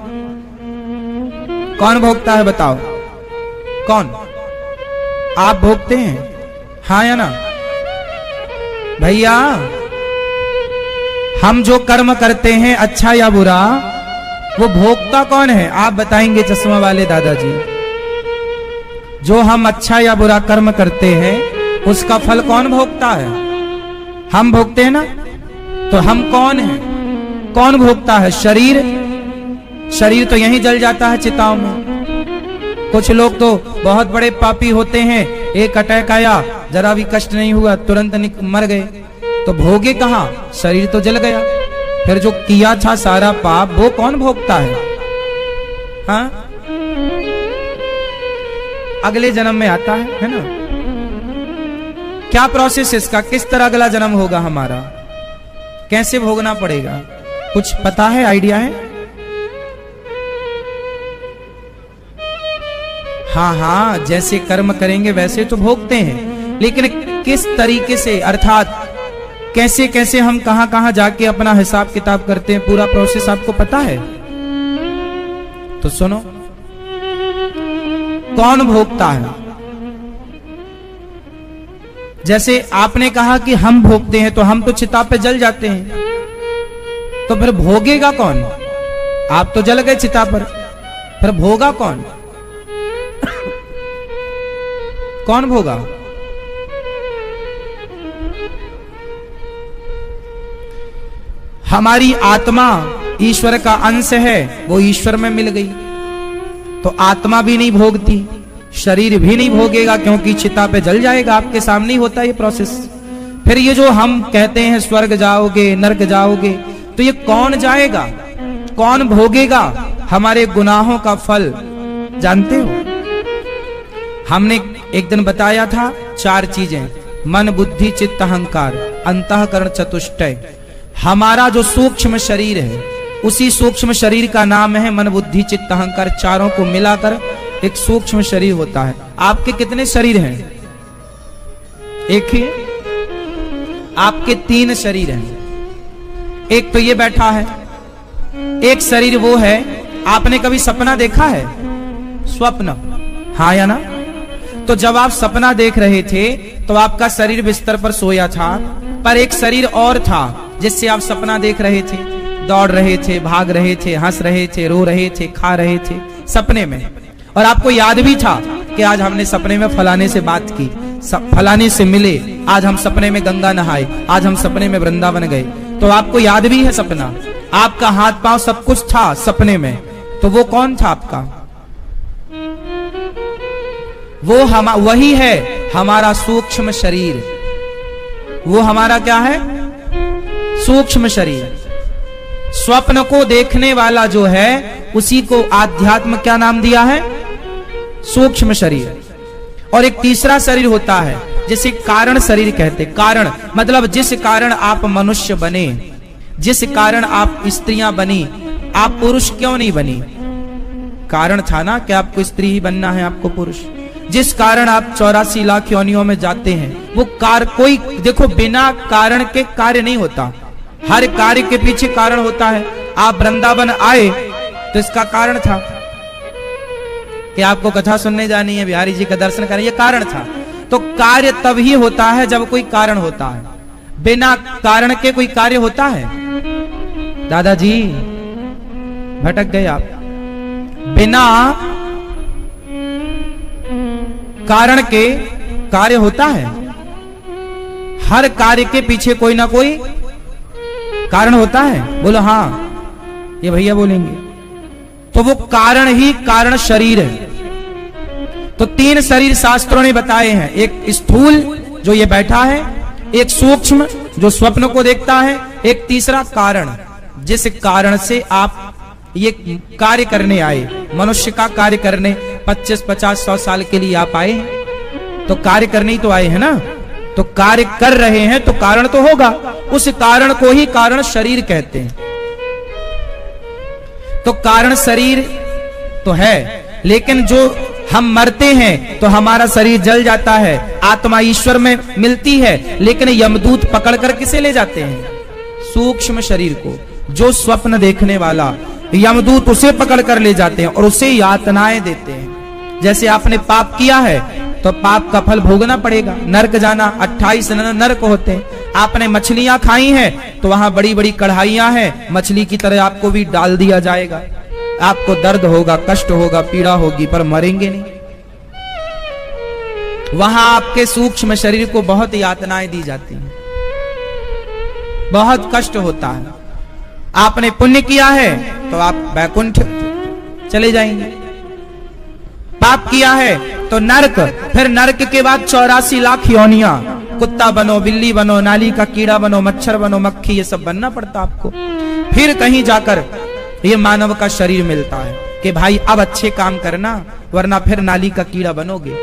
कौन भोगता है बताओ? कौन? आप भोगते हैं? हाँ या ना भैया? हम जो कर्म करते हैं अच्छा या बुरा, वो भोगता कौन है? आप बताएंगे चश्मा वाले दादाजी। जो हम अच्छा या बुरा कर्म करते हैं उसका फल कौन भोगता है? हम भोगते हैं ना। तो हम कौन हैं? कौन भोगता है? शरीर। शरीर तो यहीं जल जाता है चिताओं में। कुछ लोग तो बहुत बड़े पापी होते हैं, एक अटैक आया, जरा भी कष्ट नहीं हुआ, तुरंत मर गए। तो भोगे कहां? शरीर तो जल गया। फिर जो किया था सारा पाप, वो कौन भोगता है? हाँ, अगले जन्म में आता है ना। क्या प्रोसेस इसका? किस तरह अगला जन्म होगा हमारा? कैसे भोगना पड़ेगा? कुछ पता है? आइडिया है? हाँ हाँ, जैसे कर्म करेंगे वैसे तो भोगते हैं, लेकिन किस तरीके से, अर्थात कैसे कैसे हम कहां कहां जाके अपना हिसाब किताब करते हैं, पूरा प्रोसेस आपको पता है? तो सुनो, कौन भोगता है? जैसे आपने कहा कि हम भोगते हैं, तो हम तो चिता पे जल जाते हैं, तो फिर भोगेगा कौन? आप तो जल गए चिता पर, फिर भोगा कौन? कौन भोगा? हमारी आत्मा ईश्वर का अंश है, वो ईश्वर में मिल गई, तो आत्मा भी नहीं भोगती, शरीर भी नहीं भोगेगा, क्योंकि चिता पे जल जाएगा। आपके सामने ही होता है ये प्रोसेस। फिर ये जो हम कहते हैं स्वर्ग जाओगे, नरक जाओगे, तो ये कौन जाएगा? कौन भोगेगा हमारे गुनाहों का फल? जानते हो, हमने एक दिन बताया था 4 चीजें: मन, बुद्धि, चित्त, अहंकार, अंतःकरण चतुष्टय। हमारा जो सूक्ष्म शरीर है, उसी सूक्ष्म शरीर का नाम है मन, बुद्धि, चित्त, अहंकार। चारों को मिलाकर एक सूक्ष्म शरीर होता है। आपके कितने शरीर हैं? एक ही? आपके 3 शरीर हैं। एक तो ये बैठा है, एक शरीर वो है। आपने कभी सपना देखा है? स्वप्न, हाँ या ना? तो जब आप सपना देख रहे थे तो आपका शरीर बिस्तर पर सोया था, पर एक शरीर और था जिससे आप सपना देख रहे थे, दौड़ रहे थे, भाग रहे थे, हंस रहे थे, रो रहे थे, खा रहे थे सपने में। और आपको याद भी था कि आज हमने सपने में फलाने से बात की, फलाने से मिले, आज हम सपने में गंगा नहाए, आज हम सपने में वृंदावन गए। तो आपको याद भी है सपना, आपका हाथ पांव सब कुछ था सपने में। तो वो कौन था आपका? वो वही है हमारा सूक्ष्म शरीर। वो हमारा क्या है? सूक्ष्म शरीर। स्वप्न को देखने वाला जो है उसी को आध्यात्म क्या नाम दिया है? सूक्ष्म शरीर। और एक तीसरा शरीर होता है जिसे कारण शरीर कहते। कारण मतलब जिस कारण आप मनुष्य बने, जिस कारण आप स्त्रियां बनी, आप पुरुष क्यों नहीं बनी? कारण था ना कि आपको स्त्री ही बनना है, आपको पुरुष। जिस कारण आप 84 लाख योनियों में जाते हैं, वो कोई देखो बिना कारण के कार्य नहीं होता, हर कार्य के पीछे कारण होता है। आप वृंदावन आए तो इसका कारण था कि आपको कथा सुनने जानी है, बिहारी जी का दर्शन करें, ये कारण था। तो कार्य तभी होता है जब कोई कारण होता है, बिना कारण के कोई कार्य होता है? दादाजी भटक गए आप। बिना कारण के कार्य होता है? हर कार्य के पीछे कोई ना कोई कारण होता है। बोलो हाँ, ये भैया बोलेंगे। तो वो कारण ही कारण शरीर है। तो 3 शरीर शास्त्रों ने बताए हैं, एक स्थूल जो ये बैठा है, एक सूक्ष्म जो स्वप्न को देखता है, एक तीसरा कारण जिस कारण से आप ये कार्य करने आए, मनुष्य का कार्य करने 25, 50, 100 साल के लिए आप आए हैं, तो कार्य करने ही तो आए हैं ना। तो कार्य कर रहे हैं तो कारण तो होगा, उस कारण को ही कारण शरीर कहते हैं। तो कारण शरीर तो है, लेकिन जो हम मरते हैं तो हमारा शरीर जल जाता है, आत्मा ईश्वर में मिलती है, लेकिन यमदूत पकड़कर किसे ले जाते हैं? सूक्ष्म शरीर को। जो स्वप्न देखने वाला, यमदूत उसे पकड़कर ले जाते हैं और उसे यातनाएं देते हैं। जैसे आपने पाप किया है तो पाप का फल भोगना पड़ेगा, नरक जाना। 28 नरक होते हैं। आपने मछलियां खाई हैं तो वहां बड़ी बड़ी कढ़ाइयां हैं, मछली की तरह आपको भी डाल दिया जाएगा। आपको दर्द होगा, कष्ट होगा, पीड़ा होगी, पर मरेंगे नहीं। वहां आपके सूक्ष्म शरीर को बहुत यातनाएं दी जाती हैं, बहुत कष्ट होता है। आपने पुण्य किया है तो आप वैकुंठ चले जाएंगे, पाप किया है तो नरक, फिर नरक के बाद 84 लाख योनियां, कुत्ता बनो, बिल्ली बनो, नाली का कीड़ा बनो, मच्छर बनो, मक्खी, ये सब बनना पड़ता आपको। फिर कहीं जाकर ये मानव का शरीर मिलता है कि भाई अब अच्छे काम करना, वरना फिर नाली का कीड़ा बनोगे।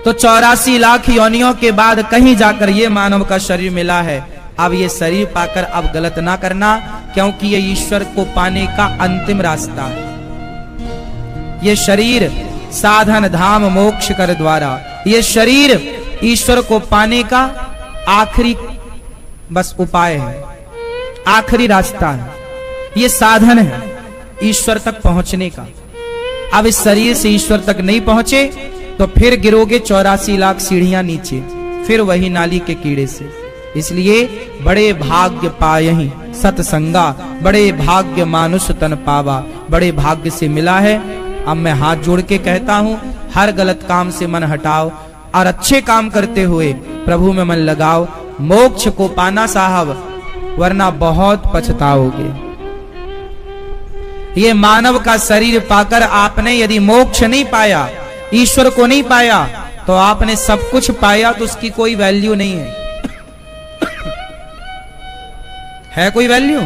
तो 84 लाख योनियों के बाद कहीं जाकर ये मानव का शरीर मिला है। अब ये शरीर पाकर अब गलत ना करना, क्योंकि ये ईश्वर को पाने का अंतिम रास्ता है। ये शरीर साधन धाम मोक्ष कर द्वारा, ये शरीर ईश्वर को पाने का आखिरी बस उपाय है, आखिरी रास्ता है, ये साधन है ईश्वर तक पहुंचने का। अब इस शरीर से ईश्वर तक नहीं पहुंचे तो फिर गिरोगे 84 लाख सीढ़ियां नीचे, फिर वही नाली के कीड़े से। इसलिए बड़े भाग्य पायहि सतसंगा, बड़े भाग्य मानुष तन पावा, बड़े भाग्य से मिला है। अब मैं हाथ जोड़ के कहता हूं, हर गलत काम से मन हटाओ और अच्छे काम करते हुए प्रभु में मन लगाओ। मोक्ष को पाना साहब, वरना बहुत पछताओगे। ये मानव का शरीर पाकर आपने यदि मोक्ष नहीं पाया, ईश्वर को नहीं पाया, तो आपने सब कुछ पाया तो उसकी कोई वैल्यू नहीं है। है कोई वैल्यू?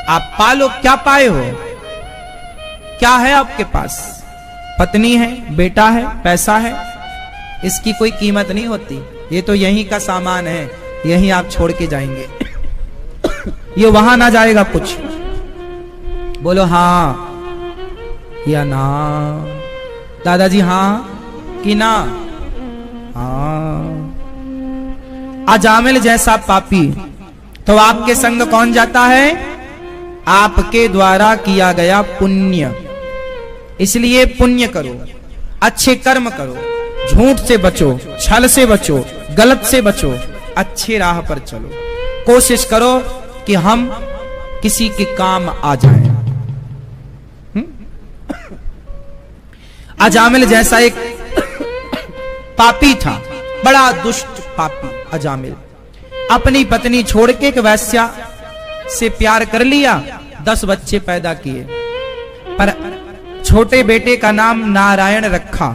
आप पालो, क्या पाए हो? क्या है आपके पास? पत्नी है, बेटा है, पैसा है, इसकी कोई कीमत नहीं होती। ये तो यहीं का सामान है, यहीं आप छोड़ के जाएंगे, ये वहां ना जाएगा कुछ। बोलो हाँ या ना? दादाजी हाँ कि ना? हाँ। अजामिल जैसा पापी, तो आपके संग कौन जाता है? आपके द्वारा किया गया पुण्य। इसलिए पुण्य करो, अच्छे कर्म करो, झूठ से बचो, छल से बचो, गलत से बचो, अच्छे राह पर चलो। कोशिश करो कि हम किसी के काम आ जाएं। अजामिल जैसा एक पापी था, बड़ा दुष्ट पापी अजामिल। अपनी पत्नी छोड़ के एक वैश्या से प्यार कर लिया, 10 बच्चे पैदा किए, पर छोटे बेटे का नाम नारायण रखा।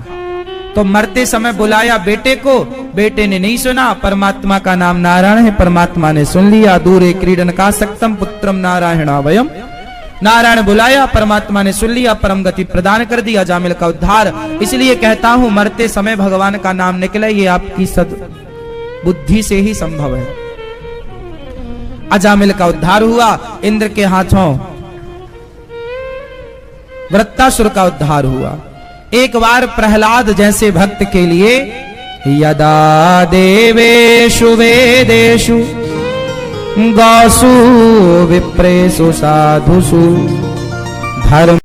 तो मरते समय बुलाया बेटे को, बेटे ने नहीं सुना, परमात्मा का नाम नारायण है, परमात्मा ने सुन लिया। दूरे क्रीडन का सक्तम पुत्रम नारायणावयम, नारायण बुलाया, परमात्मा ने सुन लिया, परम गति प्रदान कर दिया, अजामिल का उद्धार। इसलिए कहता हूं मरते समय भगवान का नाम निकले, ये आपकी सद बुद्धि से ही संभव है। अजामिल का उद्धार हुआ, इंद्र के हाथों वृत्तासुर का उद्धार हुआ। एक बार प्रहलाद जैसे भक्त के लिए यदा देवेषु वेदेषु गौसु विप्रेषु साधुषु धर्म